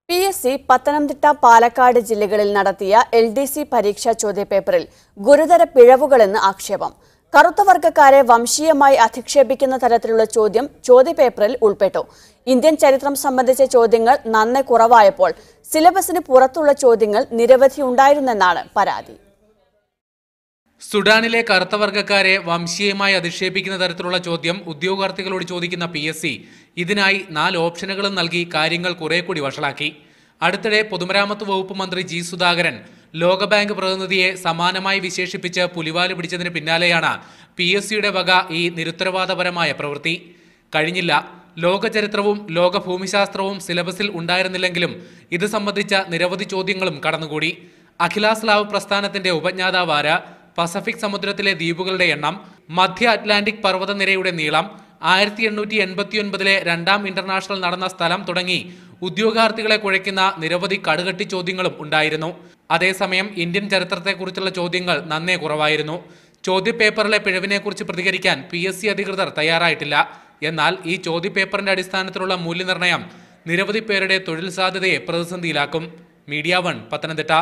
PSC Pathanamthitta Palakkad ജില്ലകളിൽ നടത്തിയ LDC പരീക്ഷാ ചോദ്യപേപ്പറിൽ ഗുരുതര പിഴവുകളെന്ന് ആക്ഷേപം. കറുത്ത വർഗ്ഗക്കാരെ വംശീയമായി അധിക്ഷേപിക്കുന്ന തരത്തിലുള്ള ചോദ്യം ചോദ്യപേപ്പറിൽ ഉൾപ്പെട്ടു. ഇന്ത്യൻ ചരിത്രം സംബന്ധിച്ച ചോദ്യങ്ങൾ നന്നേ കുറവായപ്പോൾ സിലബസിന് പുറത്തുള്ള ചോദ്യങ്ങൾ നിരവധി ഉണ്ടായിരുന്നെന്നാണ് പരാതി. സുഡാനിലെ കറുത്ത വർഗ്ഗക്കാരെ വംശീയമായി അധിക്ഷേപിക്കുന്ന തരത്തിലുള്ള ചോദ്യം ഉദ്യോഗാർത്ഥികളോട് ചോദിക്കുന്ന PSC ഇതിനായി 4 ഓപ്ഷനുകളും നൽകി കാര്യങ്ങൾ കുറെ കൂടി വഷളാക്കി. അടുത്തിടെ പൊതുമരാമത്ത് വകുപ്പ് മന്ത്രി G. സുധാകരൻ ലോകബാങ്ക് പ്രതിനിധിയെ സമാനമായി വിശേഷിപ്പിച്ച് പുലിവാല് പിടിച്ചതിന് പിന്നാലെയാണ് PSCയുടെ വക ഈ നിരുത്തരവാദപരമായ പ്രവൃത്തി. കഴിഞ്ഞില്ല. ലോകചരിത്രവും ലോകഭൂമിശാസ്ത്രവും സിലബസിൽ ഉണ്ടായിരുന്നില്ലെങ്കിലും ഇത് സംബന്ധിച്ച നിരവധി ചോദ്യങ്ങളും കടന്നുകൂടി. അഖിലാസ്ലാവ് പ്രസ്ഥാനത്തിന്റെ ഉപജ്ഞാതാവാര്, പസഫിക് സമുദ്രത്തിലെ ദ്വീപുകളുടെ എണ്ണം, മധ്യ അറ്റ്ലാന്റിക് പർവ്വതനിരയുടെ നീളം, 1889 രണ്ടാം ഇന്റർനാഷണൽ നടന്ന സ്ഥലം തുടങ്ങി ഉദ്യോഗാർത്ഥികളെ കുഴയ്ക്കുന്ന നിരവധി കടുകട്ടി ചോദ്യങ്ങളും ഉണ്ടായിരുന്നു. അതേസമയം ഇന്ത്യൻ ചരിത്രത്തെക്കുറിച്ചുള്ള ചോദ്യങ്ങൾ നന്നേ കുറവായിരുന്നു. ചോദ്യപേപ്പറിലെ പിഴവിനെക്കുറിച്ച് പ്രതികരിക്കാൻ PSC അധികൃതർ തയ്യാറായിട്ടില്ല. എന്നാൽ ഈ ചോദ്യപേപ്പറിന്റെ അടിസ്ഥാനത്തിലുള്ള മൂല്യനിർണ്ണയം നിരവധി പേരുടെ തൊഴിൽ സാധ്യതയെ പ്രതിസന്ധിയിലാക്കും. മീഡിയ 1 പത്തനംതിട്ട.